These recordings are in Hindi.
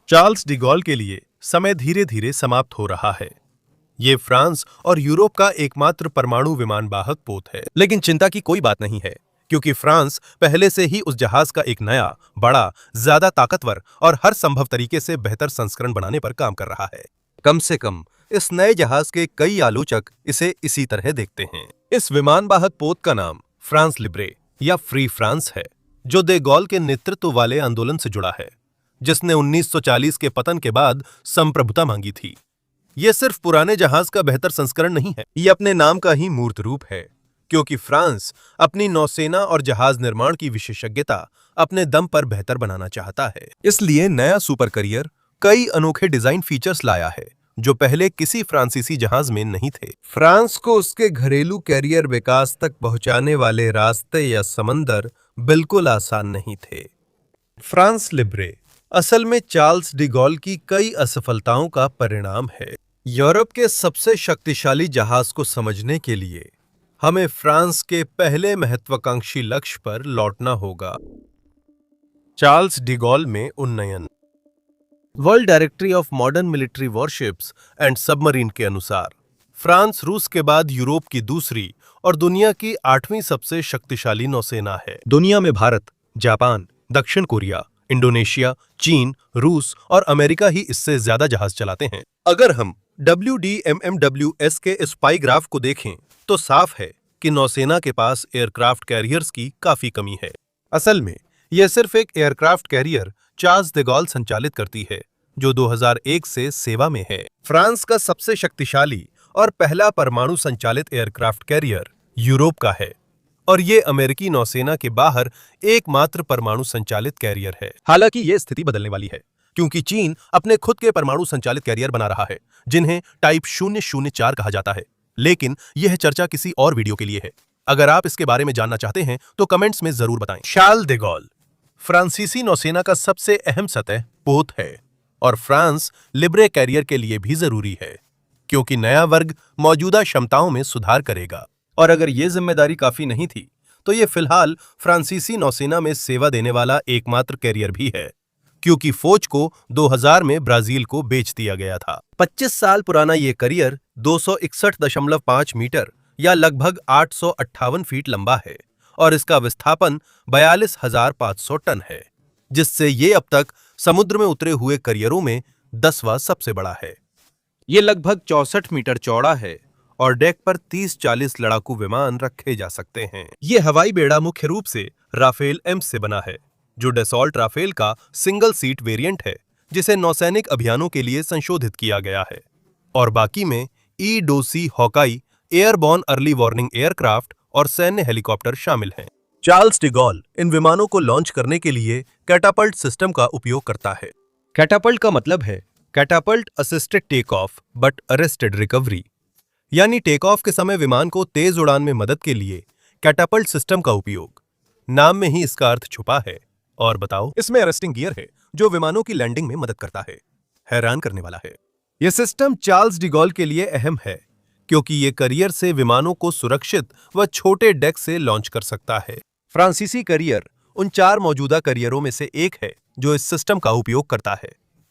चार्ल्स डिगॉल के लिए समय धीरे धीरे समाप्त हो रहा है। ये फ्रांस और यूरोप का एकमात्र परमाणु विमान वाहक पोत है। लेकिन चिंता की कोई बात नहीं है, क्योंकि फ्रांस पहले से ही उस जहाज का एक नया, बड़ा, ज्यादा ताकतवर और हर संभव तरीके से बेहतर संस्करण बनाने पर काम कर रहा है। कम से कम इस नए जहाज के कई आलोचक इसे इसी तरह देखते हैं। इस विमान वाहक पोत का नाम फ्रांस लिब्रे या फ्री फ्रांस है, जो दे गॉल के नेतृत्व वाले आंदोलन से जुड़ा है, जिसने 1940 के पतन के बाद संप्रभुता मांगी थी। यह सिर्फ पुराने जहाज का बेहतर संस्करण नहीं है, यह अपने नाम का ही मूर्त रूप है, क्योंकि फ्रांस अपनी नौसेना और जहाज निर्माण की विशेषज्ञता अपने दम पर बेहतर बनाना चाहता है। इसलिए नया सुपर करियर कई अनोखे डिजाइन फीचर्स लाया है, जो पहले किसी फ्रांसीसी जहाज में नहीं थे। फ्रांस को उसके घरेलू कैरियर विकास तक पहुंचाने वाले रास्ते या समंदर बिल्कुल आसान नहीं थे। फ्रांस लिब्रे असल में चार्ल्स डिगॉल की कई असफलताओं का परिणाम है। यूरोप के सबसे शक्तिशाली जहाज को समझने के लिए हमें फ्रांस के पहले महत्वाकांक्षी लक्ष्य पर लौटना होगा। चार्ल्स डिगॉल में उन्नयन। World directory of modern military warships and submarine के अनुसार फ्रांस रूस के बाद यूरोप की दूसरी और दुनिया की 8वीं सबसे शक्तिशाली नौसेना है। दुनिया में भारत, जापान, दक्षिण कोरिया, इंडोनेशिया, चीन, रूस और अमेरिका ही इससे ज्यादा जहाज चलाते हैं। अगर हम WDMMWS के इस पाई ग्राफ को देखें तो साफ है कि नौसेना के पास एयरक्राफ्ट कैरियर्स की काफी कमी है। असल में यह सिर्फ एक aircraft carrier Charles de Gaulle संचालित करती है, जो 2001 से सेवा में है। फ्रांस का सबसे शक्तिशाली और पहला परमाणु संचालित एयरक्राफ्ट कैरियर यूरोप का है, और ये अमेरिकी नौसेना के बाहर एकमात्र परमाणु संचालित कैरियर है। हालांकि ये स्थिति बदलने वाली है, क्योंकि चीन अपने खुद के परमाणु संचालित कैरियर बना रहा है, जिन्हें टाइप 004 कहा जाता है। लेकिन यह चर्चा किसी और वीडियो के लिए है। अगर आप इसके बारे में जानना चाहते हैं तो कमेंट्स में जरूर बताएं। शार्ल डे गॉल फ्रांसीसी नौसेना का सबसे अहम सतह पोत है, और फ्रांस लिब्रे कैरियर के लिए भी जरूरी है, क्योंकि नया वर्ग मौजूदा क्षमताओं में सुधार करेगा। और अगर यह जिम्मेदारी काफी नहीं थी, तो यह फिलहाल फ्रांसीसी नौसेना में सेवा देने वाला एकमात्र कैरियर भी है, क्योंकि फौज को 2000 में ब्राजील को बेच दिया गया था। 25 साल पुराना यह कैरियर 261.5 मीटर या लगभग 858 फीट लंबा है, और इसका विस्थापन 42,500 टन है, जिससे ये अब तक समुद्र में उतरे हुए कैरियरों में 10वां सबसे बड़ा है। ये लगभग 64 मीटर चौड़ा है और डेक पर 30-40 लड़ाकू विमान रखे जा सकते हैं। ये हवाई बेड़ा मुख्य रूप से राफेल एम्स से बना है, जो डसॉल्ट राफेल का सिंगल सीट वेरिएंट है, जिसे नौसैनिक अभियानों के लिए संशोधित किया गया है, और बाकी में E-2C Hawkeye, airborne early warning aircraft और सैन्य हेलीकॉप्टर शामिल हैं। चार्ल्स डे गॉल इन विमानों को लॉन्च करने के लिए कैटापल्ट सिस्टम का उपयोग करता है। कैटापल्ट का मतलब है catapult assisted take off but arrested recovery, यानी टेक ऑफ के समय विमान को तेज उड़ान में मदद के लिए कैटापल्ट सिस्टम का उपयोग। नाम में ही इसका अर्थ छुपा है। और बताओ, इसमें अरेस्टिंग गियर है, जो विमानों की लैंडिंग में मदद करता है। हैरान करने वाला है। यह सिस्टम चार्ल्स डे गॉल के लिए अहम है, क्योंकि ये कैरियर से विमानों को सुरक्षित व छोटे डेक से लॉन्च कर सकता है। फ्रांसीसी कैरियर उन 4 मौजूदा कैरियरों में से एक है जो इस सिस्टम का उपयोग करता है।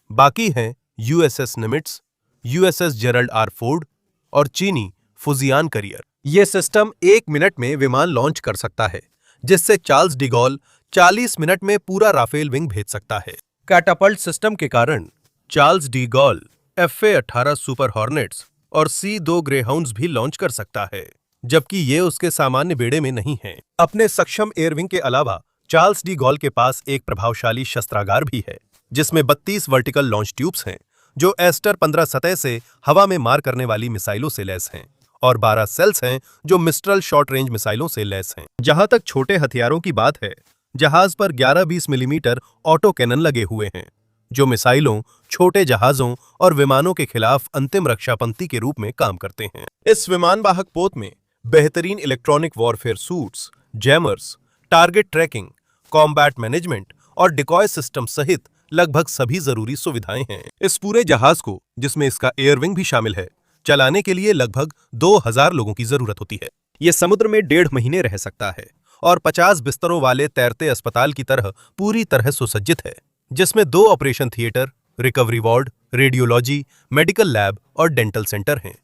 बाकी हैं USS निमिट्ज, USS Gerald R Ford और चीनी फुजियान कैरियर। यह सिस्टम 1 मिनट में विमान लॉन्च कर सकता है, जिससे चार्ल्स डे गॉल 40 मिनट में पूरा राफेल विंग भेज सकता है। कैटापल्ट सिस्टम के कारण Charles de Gaulle FA-18 super hornets और C-2 ग्रेहाउंड्स भी लॉन्च कर सकता है, जबकि ये उसके सामान्य बेड़े में नहीं हैं। अपने सक्षम एयरविंग के अलावा चार्ल्स डे गॉल के पास एक प्रभावशाली शस्त्रागार भी है, जिसमें 32 वर्टिकल लॉन्च ट्यूब्स हैं, जो एस्टर 15 सतह से हवा में मार करने वाली मिसाइलों से लैस हैं, और 12 सेल्स हैं जो मिस्ट्रल शॉर्ट रेंज मिसाइलों से लैस हैं। जहां तक छोटे हथियारों की बात है, जहाज पर 11-20 मिलीमीटर ऑटो कैनन लगे हुए हैं, जो मिसाइलों, छोटे जहाजों और विमानों के खिलाफ अंतिम रक्षा पंक्ति के रूप में काम करते हैं। इस विमान वाहक पोत में बेहतरीन electronic warfare suits, jammers, target tracking, combat management और डिकॉय सिस्टम सहित लगभग सभी जरूरी सुविधाएं हैं। इस पूरे जहाज को, जिसमें इसका एयरविंग भी शामिल है, चलाने के लिए लगभग 2000 लोगों की जरूरत होती है। यह समुद्र में 1.5 महीने रह सकता है और 50 बिस्तरों वाले तैरते अस्पताल की तरह पूरी तरह सुसज्जित है, जिसमें 2 operation theatre, recovery ward, radiology, medical lab और डेंटल सेंटर हैं।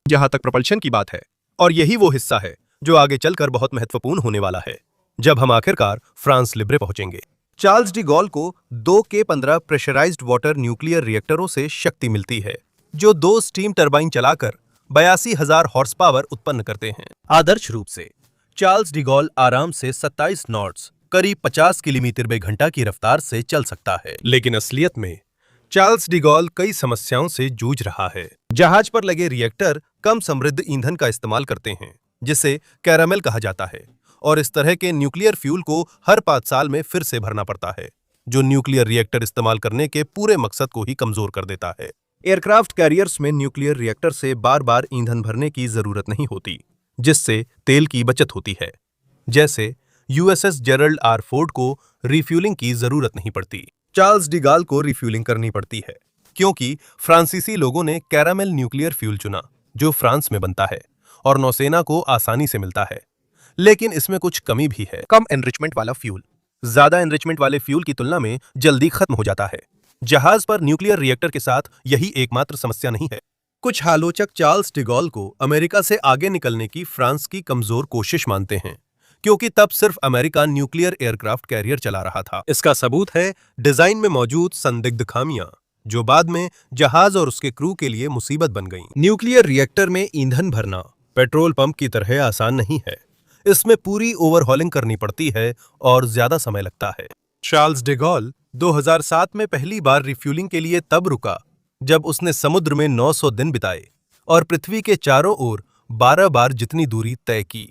जहां तक प्रपल्शन की बात है, और यही वो हिस्सा है जो आगे चलकर बहुत महत्वपूर्ण होने वाला है जब हम आखिरकार फ्रांस लिब्रे पहुंचेंगे। चार्ल्स डी गॉल को 2K15 प्रेशराइज्ड वाटर न्यूक्लियर रिएक्टरों से शक्ति मिलती है, जो 2 स्टीम टरबाइन चलाकर 82,000 हॉर्स पावर उत्पन्न करते हैं। आदर्श रूप से चार्ल्स डी गॉल आराम से 27 नॉट्स करीब 50 किलोमीटर/घंटा की रफ्तार से चल सकता है। लेकिन असलियत में चार्ल्स डी गॉल कई समस्याओं से जूझ रहा है। जहाज पर लगे रिएक्टर कम समृद्ध ईंधन का इस्तेमाल करते हैं, जिसे कैरामेल कहा जाता है, और इस तरह के न्यूक्लियर फ्यूल को हर 5 साल में फिर से भरना पड़ता है, जो न्यूक्लियर रिएक्टर इस्तेमाल करने के पूरे मकसद को ही कमजोर कर देता है। एयरक्राफ्ट कैरियर्स में न्यूक्लियर रिएक्टर से बार बार ईंधन भरने की जरूरत नहीं होती, जिससे तेल की बचत होती है। जैसे USS जेरल्ड आर फोर्ड को रिफ्यूलिंग की जरूरत नहीं पड़ती, चार्ल्स डी गॉल को रिफ्यूलिंग करनी पड़ती है, क्योंकि फ्रांसीसी लोगों ने कैरामेल न्यूक्लियर फ्यूल चुना, जो फ्रांस में बनता है और नौसेना को आसानी से मिलता है। लेकिन इसमें कुछ कमी भी है। कम एनरिचमेंट वाला फ्यूल ज्यादा एनरिचमेंट वाले फ्यूल की तुलना में जल्दी खत्म हो जाता है। जहाज पर न्यूक्लियर रिएक्टर के साथ यही एकमात्र समस्या नहीं है। कुछ आलोचक चार्ल्स डी गॉल को अमेरिका से आगे निकलने की फ्रांस की कमजोर कोशिश मानते हैं, क्योंकि तब सिर्फ अमेरिका न्यूक्लियर एयरक्राफ्ट कैरियर चला रहा था। इसका सबूत है डिजाइन में मौजूद संदिग्ध खामियां, जो बाद में जहाज और उसके क्रू के लिए मुसीबत बन गईं। न्यूक्लियर रिएक्टर में ईंधन भरना पेट्रोल पंप की तरह आसान नहीं है। इसमें पूरी ओवरहॉलिंग करनी पड़ती है और ज्यादा समय लगता है। चार्ल्स डी गॉल 2007 में पहली बार रिफ्यूलिंग के लिए तब रुका जब उसने समुद्र में 900 दिन बिताए और पृथ्वी के चारों ओर 12 बार जितनी दूरी तय की,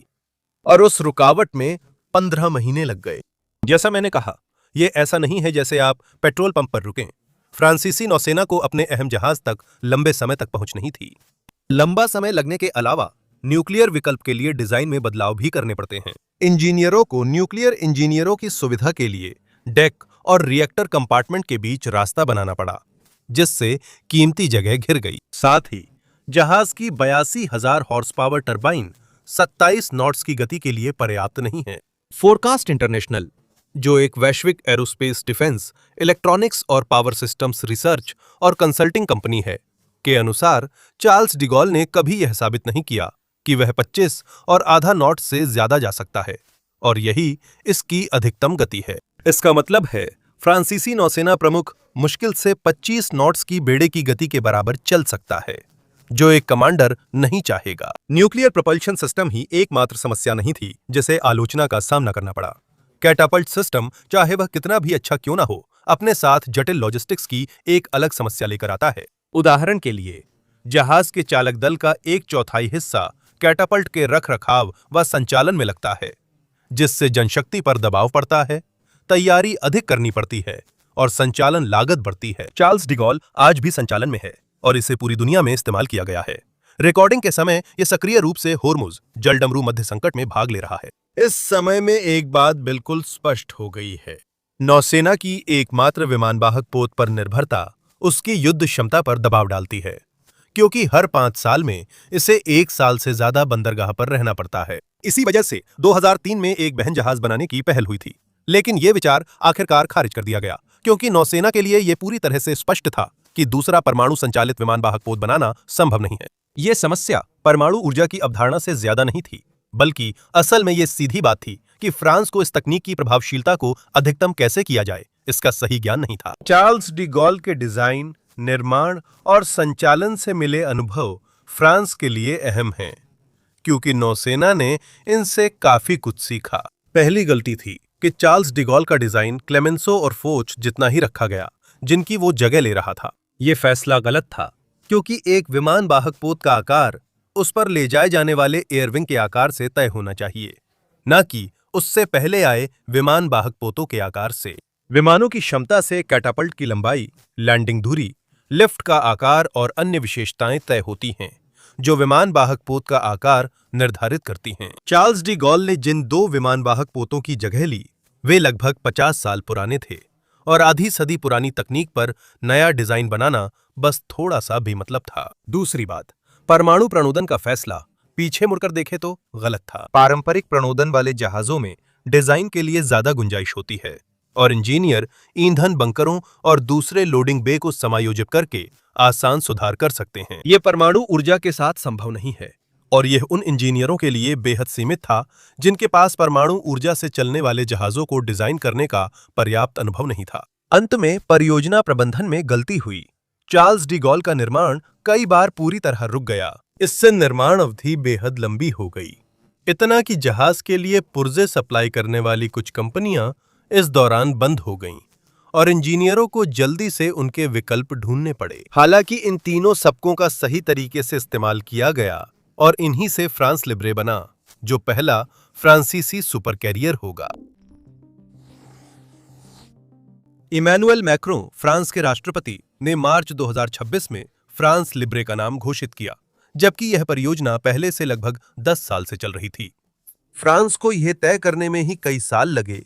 और उस रुकावट में 15 महीने लग गए। जैसा मैंने कहा, यह ऐसा नहीं है जैसे आप पेट्रोल पंप पर रुकें। फ्रांसीसी नौसेना को अपने अहम जहाज तक लंबे समय तक पहुंच नहीं थी। लंबा समय लगने के अलावा न्यूक्लियर विकल्प के लिए डिजाइन में बदलाव भी करने पड़ते हैं। इंजीनियरों को न्यूक्लियर इंजीनियरों की सुविधा के लिए डेक और रिएक्टर कंपार्टमेंट के बीच रास्ता बनाना पड़ा, जिससे कीमती जगह घिर गई। साथ ही जहाज की 82,000 हॉर्स पावर टरबाइन 27 नॉट्स की गति के लिए पर्याप्त नहीं है। फोरकास्ट इंटरनेशनल, जो एक वैश्विक एरोस्पेस डिफेंस, इलेक्ट्रॉनिक्स और पावर सिस्टम्स रिसर्च और कंसल्टिंग कंपनी है, के अनुसार चार्ल्स डी गॉल ने कभी यह साबित नहीं किया कि वह 25 और आधा नॉट से ज्यादा जा सकता है, और यही इसकी अधिकतम गति है। इसका मतलब है फ्रांसीसी नौसेना प्रमुख मुश्किल से 25 नॉट्स की बेड़े की गति के बराबर चल सकता है, जो एक कमांडर नहीं चाहेगा। न्यूक्लियर प्रोपल्शन सिस्टम ही एकमात्र समस्या नहीं थी जिसे आलोचना का सामना करना पड़ा। कैटापल्ट सिस्टम, चाहे वह कितना भी अच्छा क्यों ना हो, अपने साथ जटिल लॉजिस्टिक्स की एक अलग समस्या लेकर आता है। उदाहरण के लिए, जहाज के चालक दल का 1/4 हिस्सा कैटापल्ट के रखरखाव व संचालन में लगता है, जिससे जनशक्ति पर दबाव पड़ता है, तैयारी अधिक करनी पड़ती है और संचालन लागत बढ़ती है। चार्ल्स डी गॉल आज भी संचालन में है और इसे पूरी दुनिया में इस्तेमाल किया गया है। रिकॉर्डिंग के समय यह सक्रिय रूप से होर्मुज जलडमरू मध्य संकट में भाग ले रहा है। इस समय में एक बात बिल्कुल स्पष्ट हो गई है। नौसेना की एकमात्र विमानवाहक पोत पर निर्भरता उसकी युद्ध क्षमता पर दबाव डालती है, क्योंकि हर 5 साल में इसे 1 साल से ज्यादा बंदरगाह पर रहना पड़ता है। इसी वजह से 2003 में एक बहन जहाज बनाने की पहल हुई थी, लेकिन यह विचार आखिरकार खारिज कर दिया गया, क्योंकि नौसेना के लिए यह पूरी तरह से स्पष्ट था कि दूसरा परमाणु संचालित विमानवाहक पोत बनाना संभव नहीं है। यह समस्या परमाणु ऊर्जा की अवधारणा से ज्यादा नहीं थी, बल्कि असल में यह सीधी बात थी कि फ्रांस को इस तकनीक की प्रभावशीलता को अधिकतम कैसे किया जाए, इसका सही ज्ञान नहीं था। चार्ल्स डी गॉल के डिजाइन, निर्माण और संचालन से मिले अनुभव फ्रांस के लिए अहम हैं, क्योंकि नौसेना ने इनसे काफी कुछ सीखा। पहली गलती थी कि चार्ल्स डी गॉल का डिजाइन क्लेमेंसो और फोच जितना ही रखा गया, जिनकी वो जगह ले रहा था। यह फैसला गलत था, क्योंकि एक विमान वाहक पोत का आकार उस पर ले जाए जाने वाले एयरविंग के आकार से तय होना चाहिए, न कि उससे पहले आए विमान वाहक पोतों के आकार से। विमानों की क्षमता से कैटापल्ट की लंबाई, लैंडिंग दूरी, लिफ्ट का आकार और अन्य विशेषताएं तय होती हैं, जो विमान वाहक पोत का आकार निर्धारित करती हैं। चार्ल्स डी गॉल ने जिन 2 विमान वाहक पोतों की जगह ली, वे लगभग 50 साल पुराने थे, और आधी सदी पुरानी तकनीक पर नया डिजाइन बनाना बस थोड़ा सा बेमतलब था। दूसरी बात, परमाणु प्रणोदन का फैसला पीछे मुड़कर देखे तो गलत था। पारंपरिक प्रणोदन वाले जहाजों में डिजाइन के लिए ज्यादा गुंजाइश होती है और इंजीनियर ईंधन बंकरों और दूसरे लोडिंग बे को समायोजित करके आसान सुधार कर सकते हैं। यह परमाणु ऊर्जा के साथ संभव नहीं है और यह उन इंजीनियरों के लिए बेहद सीमित था जिनके पास परमाणु ऊर्जा से चलने वाले जहाजों को डिजाइन करने का पर्याप्त अनुभव नहीं था। अंत में परियोजना प्रबंधन में गलती हुई। चार्ल्स डी गॉल का निर्माण कई बार पूरी तरह रुक गया। इससे निर्माण अवधि बेहद लंबी हो गई, इतना कि जहाज के लिए पुर्जे सप्लाई करने वाली कुछ कंपनियां इस दौरान बंद हो गईं और इंजीनियरों को जल्दी से उनके विकल्प ढूंढने पड़े। हालांकि इन तीनों सबकों का सही तरीके से इस्तेमाल किया गया और इन्हीं से फ्रांस लिब्रे बना, जो पहला फ्रांसीसी सुपर कैरियर होगा। इमैनुअल मैक्रों, फ्रांस के राष्ट्रपति, ने मार्च 2026 में फ्रांस लिब्रे का नाम घोषित किया, जबकि यह परियोजना पहले से लगभग 10 साल से चल रही थी। फ्रांस को यह तय करने में ही कई साल लगे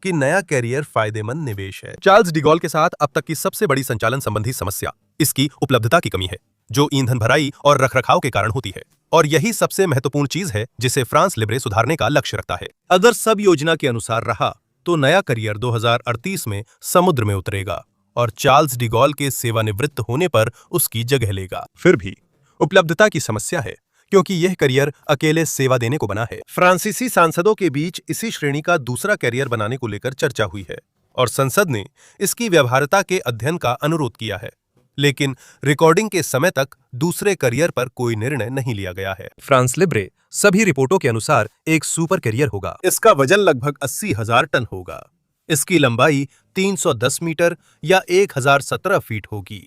कि नया कैरियर फायदेमंद निवेश है। चार्ल्स डी गॉल के साथ अब तक की सबसे बड़ी संचालन संबंधी समस्या इसकी उपलब्धता की कमी है, जो ईंधन भराई और रखरखाव के कारण होती है, और यही सबसे महत्वपूर्ण चीज है जिसे फ्रांस लिब्रे सुधारने का लक्ष्य रखता है। अगर सब योजना के अनुसार रहा तो नया कैरियर 2038 में समुद्र में उतरेगा और चार्ल्स डी गॉल के सेवानिवृत्त होने पर उसकी जगह लेगा। फिर भी उपलब्धता की समस्या है, क्योंकि यह कैरियर अकेले सेवा देने को बना है। फ्रांसीसी सांसदों के बीच इसी श्रेणी का दूसरा कैरियर बनाने को लेकर चर्चा हुई है और संसद ने इसकी व्यवहार्यता के अध्ययन का अनुरोध किया है, लेकिन रिकॉर्डिंग के समय तक दूसरे कैरियर पर कोई निर्णय नहीं लिया गया है। फ्रांस लिब्रे सभी रिपोर्टों के अनुसार एक सुपर कैरियर होगा। इसका वजन लगभग 80,000 टन होगा। इसकी लंबाई 310 मीटर या 1017 फीट होगी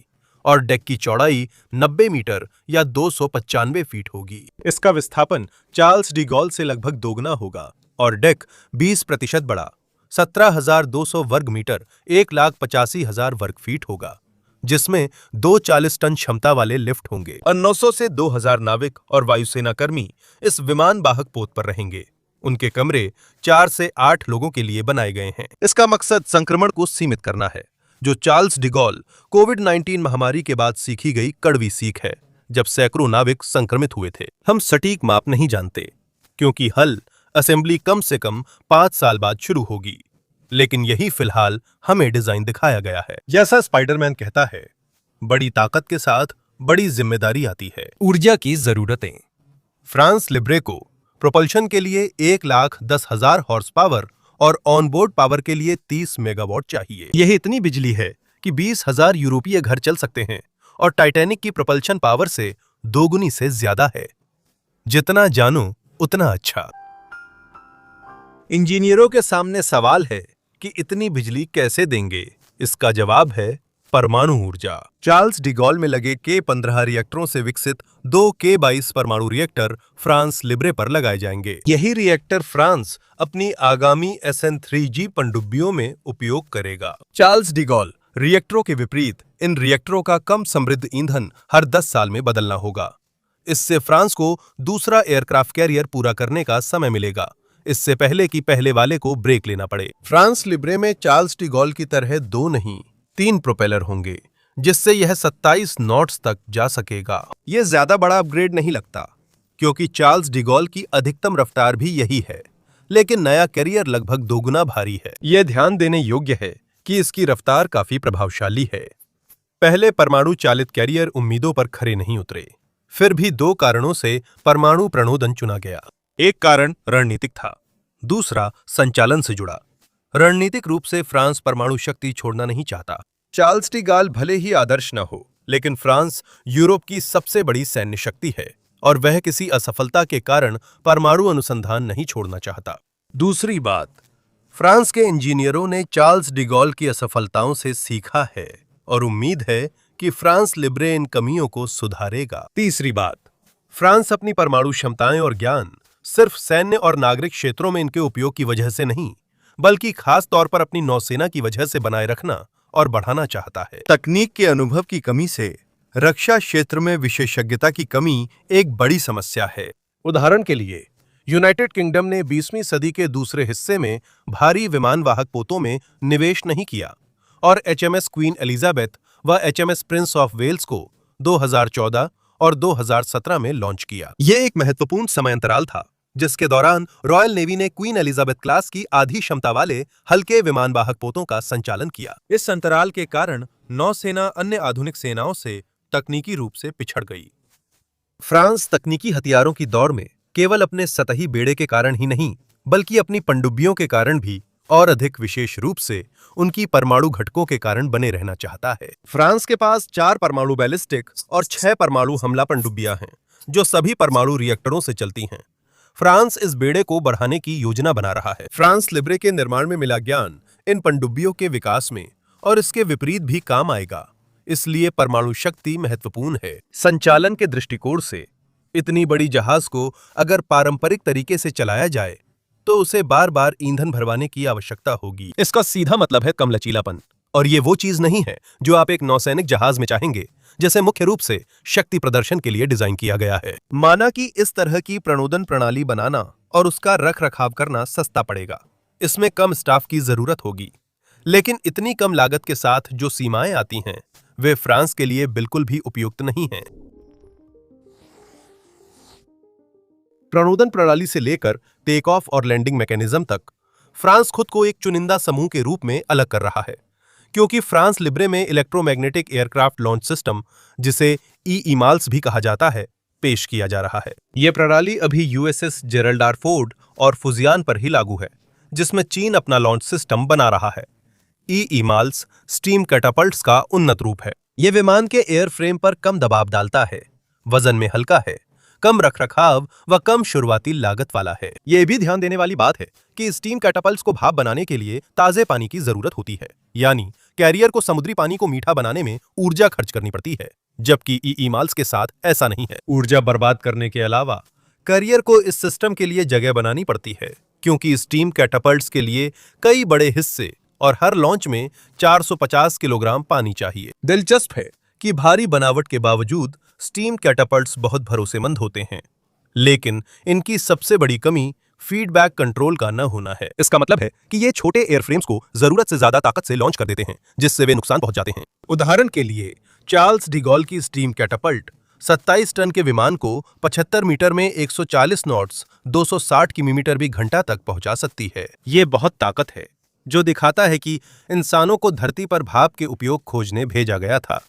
और डेक की चौड़ाई 90 मीटर या 295 फीट होगी। इसका विस्थापन चार्ल्स डी गॉल से लगभग दोगुना होगा और डेक 20% बड़ा 17,200 वर्ग मीटर 1,85,000 वर्ग फीट होगा, जिसमें 2 40 टन क्षमता वाले लिफ्ट होंगे और 900 से 2,000 नाविक और वायुसेना कर्मी इस विमान वाहक पोत पर रहेंगे। उनके कमरे 4 से 8 लोगों के लिए बनाए गए हैं। इसका मकसद संक्रमण को सीमित करना है, जो चार्ल्स डी गॉल कोविड-19 महामारी के बाद सीखी गई कड़वी सीख है, जब सैकड़ों नाविक संक्रमित हुए थे। हम सटीक माप नहीं जानते, क्योंकि हल असेंबली कम से कम 5 साल बाद शुरू होगी, लेकिन यही फिलहाल हमें डिजाइन दिखाया गया है। जैसा स्पाइडरमैन कहता है, बड़ी ताकत के साथ बड़ी जिम्मेदारी आती है। ऊर्जा की जरूरतें। फ्रांस लिब्रे को प्रोपल्शन के लिए 1,10,000 हॉर्स पावर और ऑनबोर्ड पावर के लिए 30 मेगावाट चाहिए। यह इतनी बिजली है कि 20,000 यूरोपीय घर चल सकते हैं और टाइटैनिक की प्रोपल्शन पावर से दोगुनी से ज्यादा है। जितना जानो उतना अच्छा। इंजीनियरों के सामने सवाल है कि इतनी बिजली कैसे देंगे। इसका जवाब है परमाणु ऊर्जा। चार्ल्स डी गॉल में लगे K-15 रिएक्टरों से विकसित 2 K-22 परमाणु रिएक्टर फ्रांस लिब्रे पर लगाए जाएंगे। यही रिएक्टर फ्रांस अपनी आगामी SN3G पनडुब्बियों में उपयोग करेगा। चार्ल्स डी गॉल रिएक्टरों के विपरीत इन रिएक्टरों का कम समृद्ध ईंधन हर 10 साल में बदलना होगा। इससे फ्रांस को दूसरा एयरक्राफ्ट कैरियर पूरा करने का समय मिलेगा, इससे पहले कि पहले वाले को ब्रेक लेना पड़े। फ्रांस लिब्रे में चार्ल्स डी गॉल की तरह 2 नहीं 3 प्रोपेलर होंगे, जिससे यह 27 नॉट्स तक जा सकेगा। यह ज्यादा बड़ा अपग्रेड नहीं लगता, क्योंकि चार्ल्स डी गॉल की अधिकतम रफ्तार भी यही है, लेकिन नया कैरियर लगभग दोगुना भारी है। यह ध्यान देने योग्य है कि इसकी रफ्तार काफी प्रभावशाली है। पहले परमाणु चालित कैरियर उम्मीदों पर खरे नहीं उतरे। फिर भी 2 कारणों से परमाणु प्रणोदन चुना गया। एक कारण रणनीतिक था, दूसरा संचालन से जुड़ा। रणनीतिक रूप से फ्रांस परमाणु शक्ति छोड़ना नहीं चाहता। चार्ल्स डी गॉल भले ही आदर्श न हो, लेकिन फ्रांस यूरोप की सबसे बड़ी सैन्य शक्ति है और वह किसी असफलता के कारण परमाणु अनुसंधान नहीं छोड़ना चाहता। दूसरी बात, फ्रांस के इंजीनियरों ने चार्ल्स डी गॉल की असफलताओं से सीखा है और उम्मीद है कि फ्रांस लिब्रे इन कमियों को सुधारेगा। तीसरी बात, फ्रांस अपनी परमाणु क्षमताएं और ज्ञान सिर्फ सैन्य और नागरिक क्षेत्रों में इनके उपयोग की वजह से नहीं, बल्कि खास तौर पर अपनी नौसेना की वजह से बनाए रखना और बढ़ाना चाहता है। तकनीक के अनुभव की कमी से रक्षा क्षेत्र में विशेषज्ञता की कमी एक बड़ी समस्या है। उदाहरण के लिए, यूनाइटेड किंगडम ने 20वीं सदी के दूसरे हिस्से में भारी विमान वाहक पोतों में निवेश नहीं किया और HMS क्वीन एलिजाबेथ व HMS प्रिंस ऑफ वेल्स को 2014 और 2017 में लॉन्च किया। यह एक महत्वपूर्ण समय अंतराल था, जिसके दौरान रॉयल नेवी ने क्वीन एलिजाबेथ क्लास की आधी क्षमता वाले हल्के विमानवाहक पोतों का संचालन किया। इस अंतराल के कारण नौसेना अन्य आधुनिक सेनाओं से तकनीकी रूप से पिछड़ गई। फ्रांस तकनीकी हथियारों की दौड़ में केवल अपने सतही बेड़े के कारण ही नहीं, बल्कि अपनी पनडुब्बियों के कारण भी और अधिक विशेष रूप से उनकी परमाणु घटकों के कारण बने रहना चाहता है। फ्रांस के पास 4 परमाणु बैलिस्टिक और 6 परमाणु हमला पनडुब्बियां हैं, जो सभी परमाणु रिएक्टरों से चलती हैं। फ्रांस इस बेड़े को बढ़ाने की योजना बना रहा है। फ्रांस लिब्रे के निर्माण में मिला ज्ञान इन पनडुब्बियों के विकास में और इसके विपरीत भी काम आएगा, इसलिए परमाणु शक्ति महत्वपूर्ण है। संचालन के दृष्टिकोण से इतनी बड़ी जहाज को अगर पारंपरिक तरीके से चलाया जाए तो उसे बार बार ईंधन भरवाने की आवश्यकता होगी। इसका सीधा मतलब है कम लचीलापन, और ये वो चीज नहीं है जो आप एक नौसैनिक जहाज में चाहेंगे, जिसे मुख्य रूप से शक्ति प्रदर्शन के लिए डिजाइन किया गया है। माना कि इस तरह की प्रणोदन प्रणाली बनाना और उसका रख रखाव करना सस्ता पड़ेगा, इसमें कम स्टाफ की जरूरत होगी, लेकिन इतनी कम लागत के साथ जो सीमाएं आती हैं वे फ्रांस के लिए बिल्कुल भी उपयुक्त नहीं हैं। प्रणोदन प्रणाली से लेकर टेक ऑफ और लैंडिंग मैकेनिज्म तक फ्रांस खुद को एक चुनिंदा समूह के रूप में अलग कर रहा है, क्योंकि फ्रांस लिब्रे में इलेक्ट्रोमैग्नेटिक एयरक्राफ्ट लॉन्च सिस्टम, जिसे ईमाल्स भी कहा जाता है, पेश किया जा रहा है। यह प्रणाली अभी यूएसएस जेरल्ड आर फोर्ड और फुजियान पर ही लागू है, जिसमें चीन अपना लॉन्च सिस्टम बना रहा है। ईमाल्स स्टीम कैटापल्ट्स का उन्नत रूप है। यह विमान के एयरफ्रेम पर कम दबाव डालता है, वजन में हल्का है, कम रखरखाव व कम शुरुआती लागत वाला है। यह भी ध्यान देने वाली बात है कि स्टीम कैटापल्ट्स को भाप बनाने के लिए ताजे पानी की जरूरत होती है, यानी कैरियर को समुद्री पानी को मीठा बनाने में ऊर्जा खर्च करनी पड़ती है, जबकि ईमाल्स के साथ ऐसा नहीं है। ऊर्जा बर्बाद करने के अलावा कैरियर को इस सिस्टम के लिए जगह बनानी पड़ती है, क्योंकि स्टीम कैटापल्ट्स के लिए कई बड़े हिस्से और हर लॉन्च में 450 किलोग्राम पानी चाहिए। दिलचस्प है कि भारी बनावट के बावजूद स्टीम कैटापल्ट्स बहुत भरोसेमंद होते हैं, लेकिन इनकी सबसे बड़ी कमी फीडबैक कंट्रोल का न होना है। इसका मतलब है कि ये छोटे एयरफ्रेम्स को जरूरत से ज्यादा ताकत से लॉन्च कर देते हैं, जिससे वे नुकसान पहुंच जाते हैं। उदाहरण के लिए चार्ल्स डिगॉल की स्टीम कैटापल्ट 27 टन के विमान को 75 मीटर में 140 नॉट्स 260 किलोमीटर भी घंटा तक पहुंचा सकती है। ये बहुत ताकत है, जो दिखाता है कि इंसानों को धरती पर भाप के उपयोग खोजने भेजा गया था,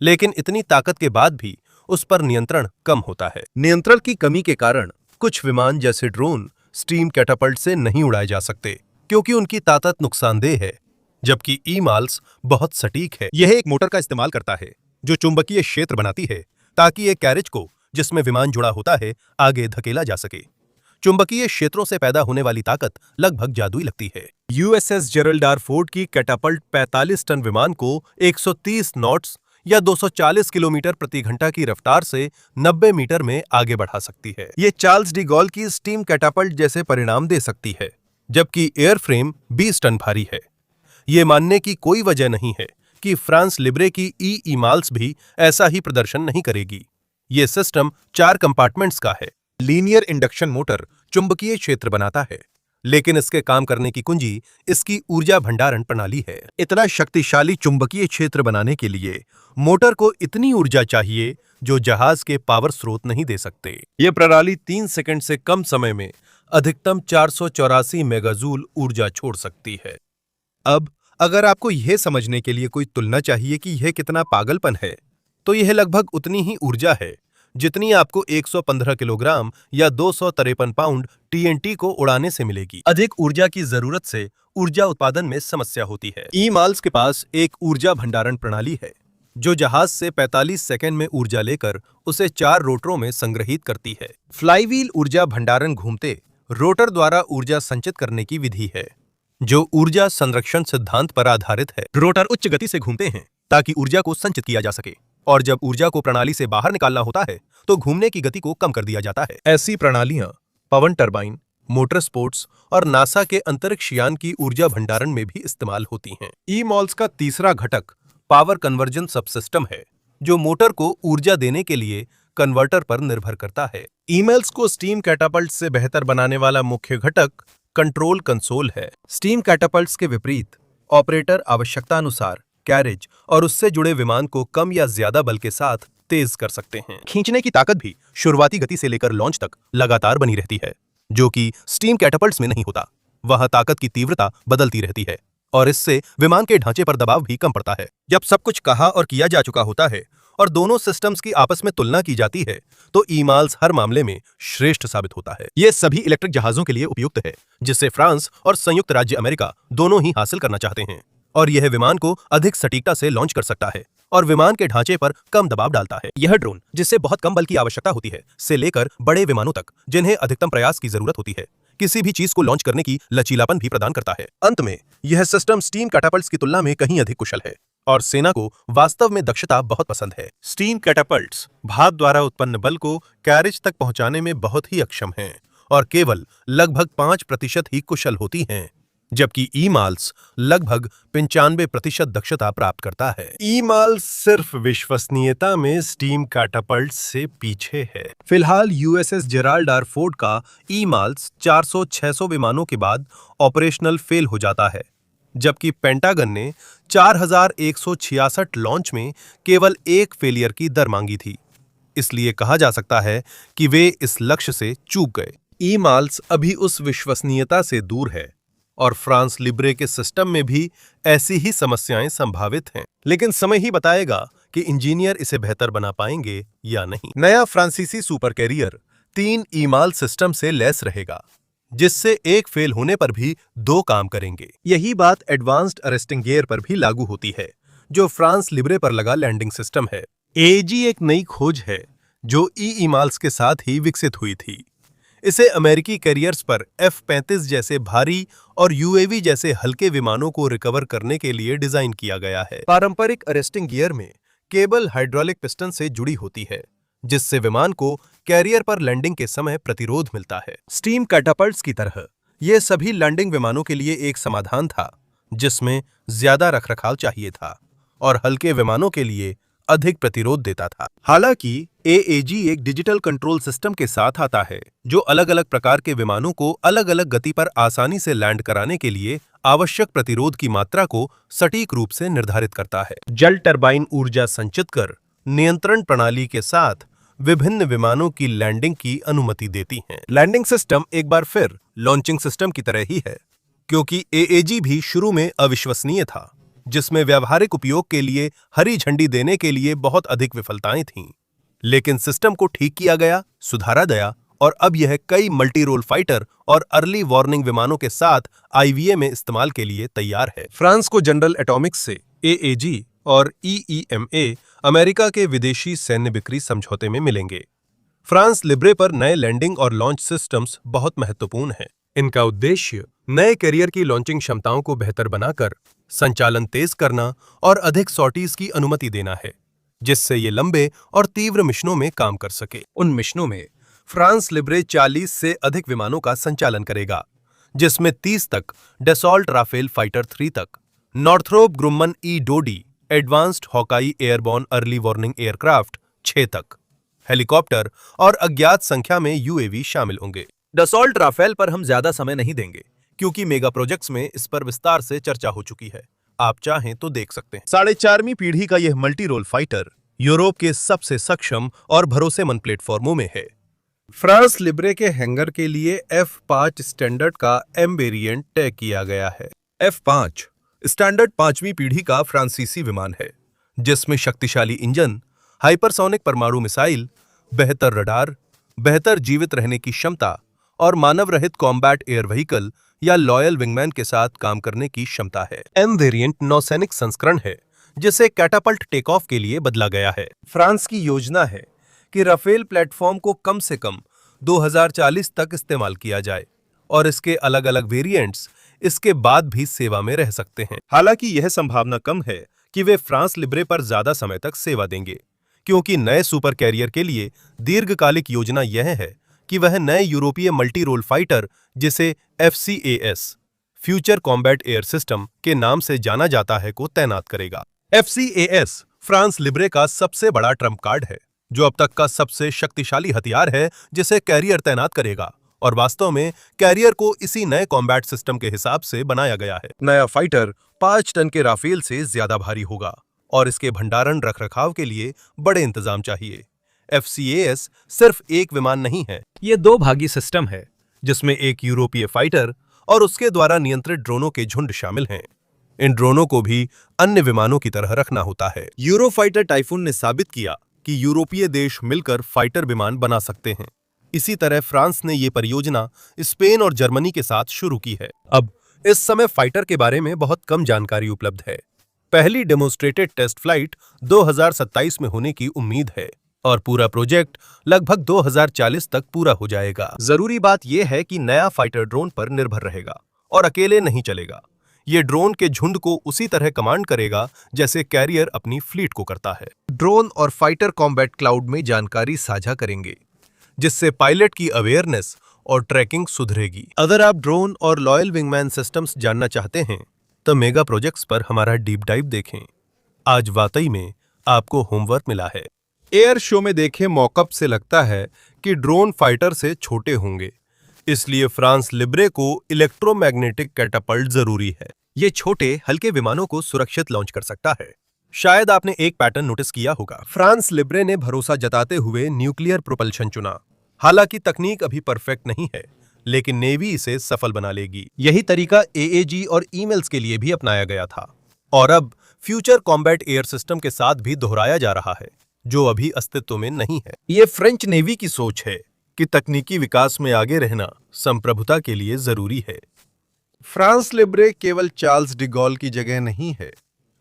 लेकिन इतनी ताकत के बाद भी उस पर नियंत्रण कम होता है। नियंत्रण की कमी के कारण कुछ विमान जैसे ड्रोन स्टीम कैटापल्ट से नहीं उड़ाए जा सकते, क्योंकि उनकी ताकत नुकसानदेह है, जबकि ईमाल्स बहुत सटीक है। यह एक मोटर का इस्तेमाल करता है जो चुंबकीय क्षेत्र बनाती है, ताकि एक कैरिज को, जिसमें विमान जुड़ा होता है, आगे धकेला जा सके। चुंबकीय क्षेत्रों से पैदा होने वाली ताकत लगभग जादुई लगती है। यूएसएस जेरल्ड आर फोर्ड की कैटापल्ट 45 टन विमान को 130 नॉट्स या 240 किलोमीटर प्रति घंटा की रफ्तार से 90 मीटर में आगे बढ़ा सकती है। ये चार्ल्स डी गॉल की स्टीम कैटापल्ट जैसे परिणाम दे सकती है, जबकि एयरफ्रेम 20 टन भारी है। ये मानने की कोई वजह नहीं है कि फ्रांस लिब्रे की ईमाल्स भी ऐसा ही प्रदर्शन नहीं करेगी। ये सिस्टम 4 कंपार्टमेंट्स का है। लीनियर इंडक्शन मोटर चुंबकीय क्षेत्र बनाता है, लेकिन इसके काम करने की कुंजी इसकी ऊर्जा भंडारण प्रणाली है। इतना शक्तिशाली चुंबकीय क्षेत्र बनाने के लिए मोटर को इतनी ऊर्जा चाहिए जो जहाज के पावर स्रोत नहीं दे सकते। यह प्रणाली 3 सेकंड से कम समय में अधिकतम 484 मेगाजूल ऊर्जा छोड़ सकती है। अब अगर आपको यह समझने के लिए कोई तुलना चाहिए कि यह कितना पागलपन है, तो यह लगभग उतनी ही ऊर्जा है जितनी आपको 115 किलोग्राम या 253 पाउंड टीएनटी को उड़ाने से मिलेगी। अधिक ऊर्जा की जरूरत से ऊर्जा उत्पादन में समस्या होती है। ईमाल्स के पास एक ऊर्जा भंडारण प्रणाली है, जो जहाज से 45 सेकंड में ऊर्जा लेकर उसे 4 रोटरों में संग्रहित करती है। फ्लाईव्हील ऊर्जा भंडारण घूमते रोटर द्वारा ऊर्जा संचित करने की विधि है, जो ऊर्जा संरक्षण सिद्धांत पर आधारित है। रोटर उच्च गति से घूमते हैं ताकि ऊर्जा को संचित किया जा सके, और जब ऊर्जा को प्रणाली से बाहर निकालना होता है तो घूमने की गति को कम कर दिया जाता है। ऐसी प्रणालियां पवन टरबाइन, मोटर स्पोर्ट्स और नासा के अंतरिक्ष यान की ऊर्जा भंडारण में भी इस्तेमाल होती हैं। ईमॉल्स का तीसरा घटक पावर कन्वर्जन सबसिस्टम है, जो मोटर को ऊर्जा देने के लिए कन्वर्टर पर निर्भर करता है। ईमेल्स को स्टीम कैटापल्ट से बेहतर बनाने वाला मुख्य घटक कंट्रोल कंसोल है। स्टीम कैटापल्ट्स के विपरीत ऑपरेटर आवश्यकतानुसार कैरेज और उससे जुड़े विमान को कम या ज्यादा बल के साथ तेज कर सकते हैं। खींचने की ताकत भी शुरुआती गति से लेकर लॉन्च तक लगातार बनी रहती है। जो कि स्टीम कैटापल्ट्स में नहीं होता। वह ताकत की तीव्रता बदलती रहती है और इससे विमान के ढांचे पर दबाव भी कम पड़ता है। जब सब कुछ कहा और किया जा चुका होता है और दोनों सिस्टम्स की आपस में तुलना की जाती है तो ईमाल्स हर मामले में श्रेष्ठ साबित होता है। यह सभी इलेक्ट्रिक जहाजों के लिए उपयुक्त है, जिससे फ्रांस और संयुक्त राज्य अमेरिका दोनों ही हासिल करना चाहते हैं। और यह विमान को अधिक सटीकता से लॉन्च कर सकता है और विमान के ढांचे पर कम दबाव डालता है। यह ड्रोन, जिससे बहुत कम बल की आवश्यकता होती है, से लेकर बड़े विमानों तक जिन्हें अधिकतम प्रयास की जरूरत होती है, किसी भी चीज को लॉन्च करने की लचीलापन भी प्रदान करता है। अंत में यह सिस्टम स्टीम कैटापल्ट्स की तुलना में कहीं अधिक कुशल है और सेना को वास्तव में दक्षता बहुत पसंद है। स्टीम कैटापल्ट्स भाप द्वारा उत्पन्न बल को कैरिज तक पहुंचाने में बहुत ही अक्षम हैं और केवल लगभग 5% ही कुशल होती हैं, जबकि ईमाल्स लगभग 95% दक्षता प्राप्त करता है। ईमाल्स सिर्फ विश्वसनीयता में स्टीम कैटापल्ट्स से पीछे है। फिलहाल यूएसएस जेराल्ड आर फोर्ड का ईमाल्स 400-600 विमानों के बाद ऑपरेशनल फेल हो जाता है, जबकि पेंटागन ने 4166 लॉन्च में केवल एक फेलियर की दर मांगी थी। इसलिए कहा जा सकता है कि वे इस लक्ष्य से चूक गए। ईमाल्स अभी उस विश्वसनीयता से दूर है और फ्रांस लिब्रे के सिस्टम में भी ऐसी ही समस्याएं संभावित हैं, लेकिन समय ही बताएगा कि इंजीनियर इसे बेहतर बना पाएंगे या नहीं। नया फ्रांसीसी सुपर कैरियर 3 ईमाल सिस्टम से लैस रहेगा, जिससे एक फेल होने पर भी 2 काम करेंगे। यही बात एडवांस्ड अरेस्टिंग गियर पर भी लागू होती है, जो फ्रांस लिब्रे पर लगा लैंडिंग सिस्टम है। एजी एक नई खोज है जो ईमाल्स के साथ ही विकसित हुई थी। इसे अमेरिकी कैरियर्स पर F-35 जैसे भारी और यूएवी जैसे हल्के विमानों को रिकवर करने के लिए डिजाइन किया गया है। पारंपरिक अरेस्टिंग गियर में केबल हाइड्रोलिक पिस्टन से जुड़ी होती है, जिससे विमान को कैरियर पर लैंडिंग के समय प्रतिरोध मिलता है। स्टीम कैटापल्ट्स की तरह ये सभी लैंडिंग विमानों के लिए एक समाधान था, जिसमें ज्यादा रखरखाव चाहिए था और हल्के विमानों के लिए अधिक प्रतिरोध देता था। हालांकि एएजी एक डिजिटल कंट्रोल सिस्टम के साथ आता है, जो अलग अलग प्रकार के विमानों को अलग अलग गति पर आसानी से लैंड कराने के लिए आवश्यक प्रतिरोध की मात्रा को सटीक रूप से निर्धारित करता है। जल टरबाइन ऊर्जा संचित कर नियंत्रण प्रणाली के साथ विभिन्न विमानों की लैंडिंग की अनुमति देती हैं। लैंडिंग सिस्टम एक बार फिर लॉन्चिंग सिस्टम की तरह ही है, क्योंकि एएजी भी शुरू में अविश्वसनीय था, जिसमें व्यावहारिक उपयोग के लिए हरी झंडी देने के लिए बहुत अधिक विफलताएं थीं। लेकिन सिस्टम को ठीक किया गया, सुधारा गया और अब यह कई मल्टी रोल फाइटर और अर्ली वार्निंग विमानों के साथ आईवीए में इस्तेमाल के लिए तैयार है। फ्रांस को जनरल एटॉमिक्स से एएजी और ईईएमए अमेरिका के विदेशी सैन्य बिक्री समझौते में मिलेंगे। फ्रांस लिब्रे पर नए लैंडिंग और लॉन्च सिस्टम्स बहुत महत्वपूर्ण हैं। इनका उद्देश्य नए कैरियर की लॉन्चिंग क्षमताओं को बेहतर बनाकर संचालन तेज करना और अधिक सॉर्टीज की अनुमति देना है, जिससे ये लंबे और तीव्र मिशनों में काम कर सके। उन मिशनों में फ्रांस लिब्रे 40 से अधिक विमानों का संचालन करेगा, जिसमें 30 तक डसॉल्ट राफेल फाइटर 3 तक, नॉर्थरोप ग्रुमन ई-डोडी advanced Hawkeye airborne early warning aircraft 6 तक, हेलीकॉप्टर और अज्ञात संख्या में यूएवी शामिल होंगे। डसॉल्ट राफेल पर हम ज्यादा समय नहीं देंगे, क्योंकि मेगा प्रोजेक्ट्स में इस पर विस्तार से चर्चा हो चुकी है। आप चाहें तो देख सकते हैं। 4.5वीं पीढ़ी का यह मल्टी रोल फाइटर यूरोप के सबसे सक्षम और भरोसेमंद प्लेटफॉर्मों में है। फ्रांस लिब्रे के हैंगर के लिए F5 स्टैंडर्ड का M वेरिएंट तय किया गया है। F5 स्टैंडर्ड 5वीं पीढ़ी का फ्रांसीसी विमान है, जिसमें शक्तिशाली इंजन, हाइपरसोनिक परमाणु मिसाइल, बेहतर रडार, बेहतर जीवित रहने की क्षमता और मानव रहित कॉम्बैट एयर व्हीकल या लॉयल विंगमैन के साथ काम करने की क्षमता है। M वेरिएंट नौसैनिक संस्करण है, जिसे कैटापल्ट टेक ऑफ के लिए बदला गया है। फ्रांस की योजना है कि राफेल प्लेटफॉर्म को कम से कम 2040 तक इस्तेमाल किया जाए और इसके अलग अलग वेरिएंट्स इसके बाद भी सेवा में रह सकते हैं। हालांकि यह संभावना कम है कि वे फ्रांस लिब्रे पर ज्यादा समय तक सेवा देंगे, क्योंकि नए सुपर कैरियर के लिए दीर्घकालिक योजना यह है कि वह नए यूरोपीय मल्टी रोल फाइटर, जिसे FCAS future combat air system के नाम से जाना जाता है, को तैनात करेगा। FCAS फ्रांस लिब्रे का सबसे बड़ा ट्रम्प कार्ड है, जो अब तक का सबसे शक्तिशाली हथियार है जिसे कैरियर तैनात करेगा, और वास्तव में कैरियर को इसी नए कॉम्बैट सिस्टम के हिसाब से बनाया गया है। नया फाइटर 5 टन के राफेल से ज्यादा भारी होगा और इसके भंडारण रखरखाव के लिए बड़े इंतजाम चाहिए। FCAS सिर्फ एक विमान नहीं है, ये 2 भागी सिस्टम है जिसमें एक यूरोपीय फाइटर और उसके द्वारा नियंत्रित ड्रोनों के झुंड शामिल हैं। इन ड्रोनों को भी अन्य विमानों की तरह रखना होता है। यूरोफाइटर टाइफून ने साबित किया कि यूरोपीय देश मिलकर फाइटर विमान बना सकते हैं। इसी तरह फ्रांस ने ये परियोजना स्पेन और जर्मनी के साथ शुरू की है। अब इस समय फाइटर के बारे में बहुत कम जानकारी उपलब्ध है। पहली डेमोन्स्ट्रेटेड टेस्ट फ्लाइट 2027 में होने की उम्मीद है और पूरा प्रोजेक्ट लगभग 2040 तक पूरा हो जाएगा। जरूरी बात यह है कि नया फाइटर ड्रोन पर निर्भर रहेगा और अकेले नहीं चलेगा। ये ड्रोन के झुंड को उसी तरह कमांड करेगा जैसे कैरियर अपनी फ्लीट को करता है। ड्रोन और फाइटर कॉम्बैट क्लाउड में जानकारी साझा करेंगे, जिससे पायलट की अवेयरनेस और ट्रैकिंग सुधरेगी। अगर आप ड्रोन और लॉयल विंगमैन सिस्टम्स जानना चाहते हैं तो मेगा प्रोजेक्ट्स पर हमारा डीप डाइव देखें। आज वाकई में आपको होमवर्क मिला है। एयर शो में देखे मॉकअप से लगता है कि ड्रोन फाइटर से छोटे होंगे, इसलिए फ्रांस लिब्रे को इलेक्ट्रोमैग्नेटिक कैटापल्ट जरूरी है। ये छोटे हल्के विमानों को सुरक्षित लॉन्च कर सकता है। शायद आपने एक पैटर्न नोटिस किया होगा। फ्रांस लिब्रे ने भरोसा जताते हुए न्यूक्लियर प्रोपल्शन चुना। हालांकि तकनीक अभी परफेक्ट नहीं है, लेकिन नेवी इसे सफल बना लेगी। यही तरीका एएजी और ईमेल्स के लिए भी अपनाया गया था और अब फ्यूचर कॉम्बैट एयर सिस्टम के साथ भी दोहराया जा रहा है, जो अभी अस्तित्व में नहीं है। ये फ्रेंच नेवी की सोच है कि तकनीकी विकास में आगे रहना संप्रभुता के लिए जरूरी है। फ्रांस लिब्रे केवल चार्ल्स डिगॉल की जगह नहीं है,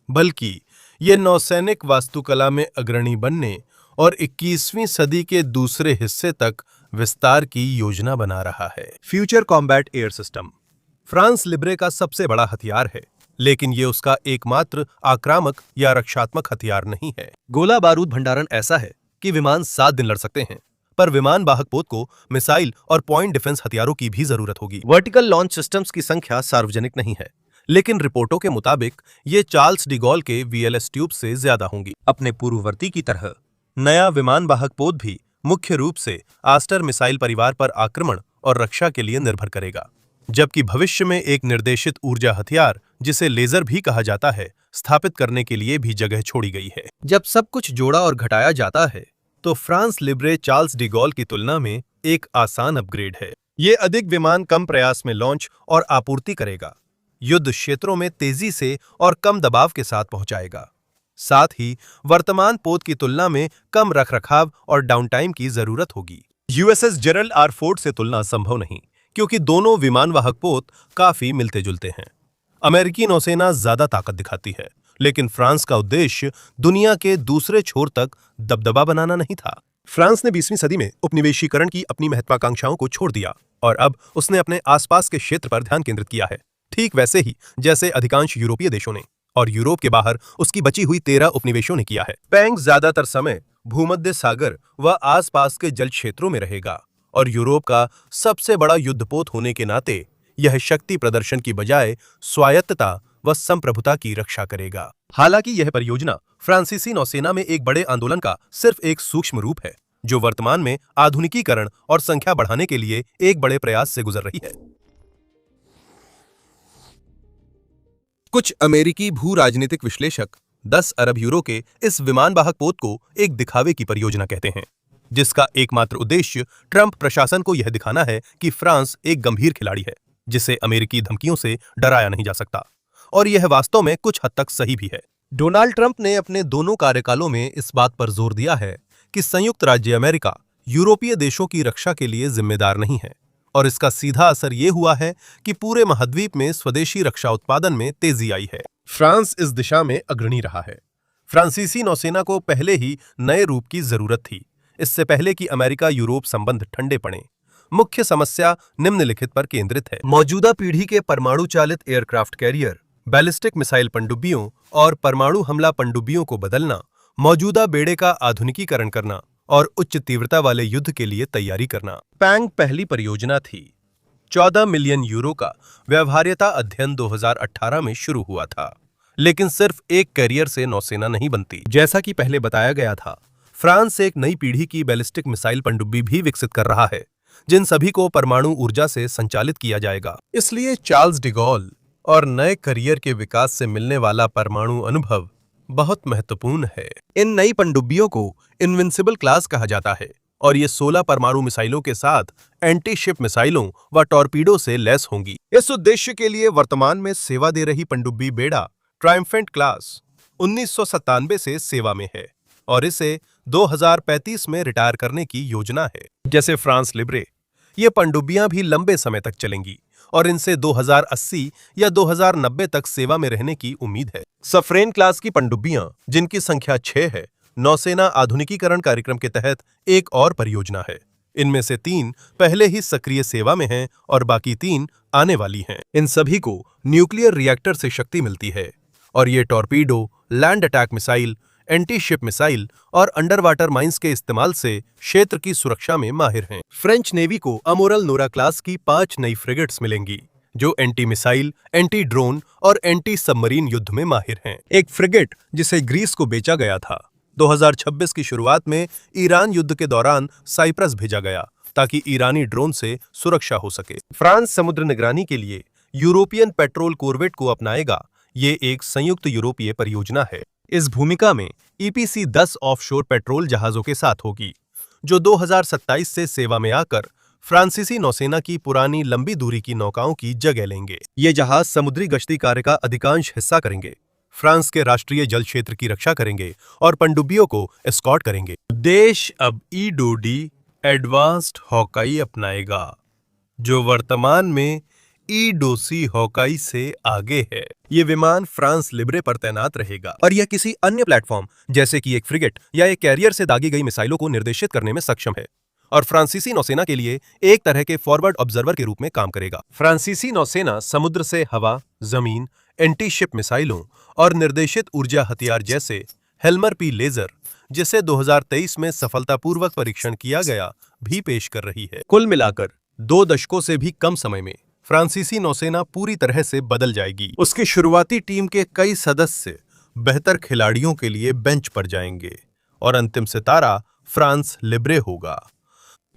बल्कि ये नौसैनिक वास्तुकला में अग्रणी बनने और 21वीं सदी के दूसरे हिस्से तक विस्तार की योजना बना रहा है। Future combat air system France Libre का सबसे बड़ा हथियार है, लेकिन ये उसका एकमात्र आक्रामक या रक्षात्मक हथियार नहीं है। गोला बारूद भंडारण ऐसा है कि विमान 7 दिन लड़ सकते हैं, पर विमान वाहक पोत को मिसाइल और पॉइंट डिफेंस हथियारों की भी जरूरत होगी। वर्टिकल लॉन्च सिस्टम्स की संख्या सार्वजनिक नहीं है, लेकिन रिपोर्टों के मुताबिक ये चार्ल्स डिगॉल के वीएलएस ट्यूब से ज्यादा होंगी। अपने पूर्ववर्ती की तरह नया विमान वाहक पोत भी मुख्य रूप से आस्टर मिसाइल परिवार पर आक्रमण और रक्षा के लिए निर्भर करेगा, जबकि भविष्य में एक निर्देशित ऊर्जा हथियार, जिसे लेजर भी कहा जाता है, स्थापित करने के लिए भी जगह छोड़ी गई है। जब सब कुछ जोड़ा और घटाया जाता है तो फ्रांस लिब्रे चार्ल्स डिगॉल की तुलना में एक आसान अपग्रेड है। ये अधिक विमान कम प्रयास में लॉन्च और आपूर्ति करेगा, युद्ध क्षेत्रों में तेजी से और कम दबाव के साथ पहुंचाएगा। साथ ही वर्तमान पोत की तुलना में कम रखरखाव और डाउनटाइम की जरूरत होगी। यूएसएस जेरल्ड आर फोर्ड से तुलना संभव नहीं, क्योंकि दोनों विमान वाहक पोत काफी मिलते जुलते हैं। अमेरिकी नौसेना ज्यादा ताकत दिखाती है, लेकिन फ्रांस का उद्देश्य दुनिया के दूसरे छोर तक दबदबा बनाना नहीं था। फ्रांस ने 20वीं सदी में उपनिवेशीकरण की अपनी महत्वाकांक्षाओं को छोड़ दिया और अब उसने अपने आसपास के क्षेत्र पर ध्यान केंद्रित किया है, ठीक वैसे ही जैसे अधिकांश यूरोपीय देशों ने, और यूरोप के बाहर उसकी बची हुई 13 उपनिवेशों ने किया है। पैंग ज्यादातर समय भूमध्य सागर व आसपास के जल क्षेत्रों में रहेगा और यूरोप का सबसे बड़ा युद्धपोत होने के नाते यह शक्ति प्रदर्शन की बजाय स्वायत्तता व संप्रभुता की रक्षा करेगा। हालांकि यह परियोजना फ्रांसीसी नौसेना में एक बड़े आंदोलन का सिर्फ एक सूक्ष्म रूप है, जो वर्तमान में आधुनिकीकरण और संख्या बढ़ाने के लिए एक बड़े प्रयास से गुजर रही है। कुछ अमेरिकी भू राजनीतिक विश्लेषक 10 अरब यूरो के इस विमान वाहक पोत को एक दिखावे की परियोजना कहते हैं, जिसका एकमात्र उद्देश्य ट्रंप प्रशासन को यह दिखाना है कि फ्रांस एक गंभीर खिलाड़ी है, जिसे अमेरिकी धमकियों से डराया नहीं जा सकता। और यह वास्तव में कुछ हद तक सही भी है। डोनाल्ड ट्रंप ने अपने दोनों कार्यकालों में इस बात पर जोर दिया है कि संयुक्त राज्य अमेरिका यूरोपीय देशों की रक्षा के लिए जिम्मेदार नहीं है, और इसका सीधा असर ये हुआ है कि पूरे महाद्वीप में स्वदेशी रक्षा उत्पादन में तेजी आई है। फ्रांस इस दिशा में अग्रणी रहा है। फ्रांसीसी नौसेना को पहले ही नए रूप की जरूरत थी, इससे पहले कि अमेरिका यूरोप संबंध ठंडे पड़े। मुख्य समस्या निम्नलिखित पर केंद्रित है: मौजूदा पीढ़ी के परमाणु चालित एयरक्राफ्ट कैरियर, बैलिस्टिक मिसाइल पनडुब्बियों और परमाणु हमला पनडुब्बियों को बदलना, मौजूदा बेड़े का आधुनिकीकरण करना और उच्च तीव्रता वाले युद्ध के लिए तैयारी करना। पैंग पहली परियोजना थी। 14 मिलियन यूरो का व्यवहार्यता अध्ययन 2018 में शुरू हुआ था, लेकिन सिर्फ एक कैरियर से नौसेना नहीं बनती। जैसा कि पहले बताया गया था, फ्रांस एक नई पीढ़ी की बैलिस्टिक मिसाइल पनडुब्बी भी विकसित कर रहा है, जिन सभी को परमाणु ऊर्जा से संचालित किया जाएगा। इसलिए चार्ल्स डिगॉल और नए करियर के विकास से मिलने वाला परमाणु अनुभव बहुत महत्वपूर्ण है। इन नई पनडुब्बियों को इनविंसिबल क्लास कहा जाता है, और ये 16 परमाणु मिसाइलों के साथ एंटी शिप मिसाइलों व टॉर्पीडो से लैस होंगी। इस उद्देश्य के लिए वर्तमान में सेवा दे रही पनडुब्बी बेड़ा ट्रायम्फेंट क्लास 1997 से सेवा में है और इसे 2035 में रिटायर करने की योजना है। जैसे फ्रांस लिब्रे, ये पनडुब्बियां भी लंबे समय तक चलेंगी और इनसे 2080 या 2090 तक सेवा में रहने की उम्मीद है। सफरेन क्लास की पनडुब्बियां, जिनकी संख्या 6 है, नौसेना आधुनिकीकरण कार्यक्रम के तहत एक और परियोजना है। इनमें से 3 पहले ही सक्रिय सेवा में हैं और बाकी 3 आने वाली हैं। इन सभी को न्यूक्लियर रिएक्टर से शक्ति मिलती है और ये torpedo, land attack missile, anti ship missile और अंडर वाटर माइंस के इस्तेमाल से क्षेत्र की सुरक्षा में माहिर हैं। फ्रेंच नेवी को अमोरल नोरा क्लास की 5 नई फ्रिगेट्स मिलेंगी, जो एंटी मिसाइल, एंटी ड्रोन और एंटी सबमरीन युद्ध में माहिर हैं। एक फ्रिगेट जिसे ग्रीस को बेचा गया था, 2026 की शुरुआत में ईरान युद्ध के दौरान साइप्रस भेजा गया ताकि ईरानी ड्रोन से सुरक्षा हो सके। फ्रांस समुद्र निगरानी के लिए यूरोपियन पेट्रोल कोरवेट को अपनाएगा। ये एक संयुक्त यूरोपीय परियोजना है। इस भूमिका में ईपीसी 10 ऑफशोर पेट्रोल जहाजों के साथ होगी, जो 2027 से सेवा में आकर फ्रांसीसी नौसेना की पुरानी लंबी दूरी की नौकाओं की जगह लेंगे। ये जहाज समुद्री गश्ती कार्य का अधिकांश हिस्सा करेंगे, फ्रांस के राष्ट्रीय जल क्षेत्र की रक्षा करेंगे और पनडुब्बियों को एस्कॉर्ट करेंगे। देश अब ईडोडी एडवांस्ड हॉकाई अपनाएगा, जो वर्तमान में ईडोसी हॉकाई से आगे है। ये विमान फ्रांस लिब्रे पर तैनात रहेगा और यह किसी अन्य प्लेटफॉर्म जैसे कि एक फ्रिगेट या एक कैरियर से दागी गई मिसाइलों को निर्देशित करने में सक्षम है और फ्रांसीसी नौसेना के लिए एक तरह के फॉरवर्ड ऑब्जर्वर के रूप में काम करेगा। फ्रांसीसी नौसेना समुद्र से हवा, जमीन, एंटी शिप मिसाइलों और निर्देशित ऊर्जा हथियार जैसे हेल्मर पी लेजर, जिसे 2023 में सफलतापूर्वक परीक्षण किया गया, भी पेश कर रही है। कुल मिलाकर 2 दशकों से भी कम समय में फ्रांसीसी नौसेना पूरी तरह से बदल जाएगी। उसकी शुरुआती टीम के कई सदस्य बेहतर खिलाड़ियों के लिए बेंच पर जाएंगे और अंतिम सितारा फ्रांस लिब्रे होगा।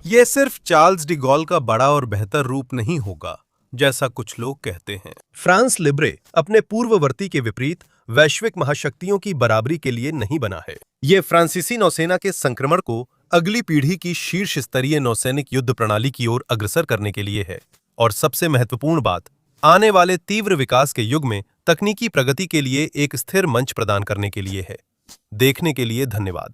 यह सिर्फ चार्ल्स डी गॉल का बड़ा और बेहतर रूप नहीं होगा, जैसा कुछ लोग कहते हैं। फ्रांस लिब्रे अपने पूर्ववर्ती के विपरीत वैश्विक महाशक्तियों की बराबरी के लिए नहीं बना है। यह फ्रांसीसी नौसेना के संक्रमण को अगली पीढ़ी की शीर्ष स्तरीय नौसैनिक युद्ध प्रणाली की ओर अग्रसर करने के लिए है और सबसे महत्वपूर्ण बात, आने वाले तीव्र विकास के युग में तकनीकी प्रगति के लिए एक स्थिर मंच प्रदान करने के लिए है। देखने के लिए धन्यवाद।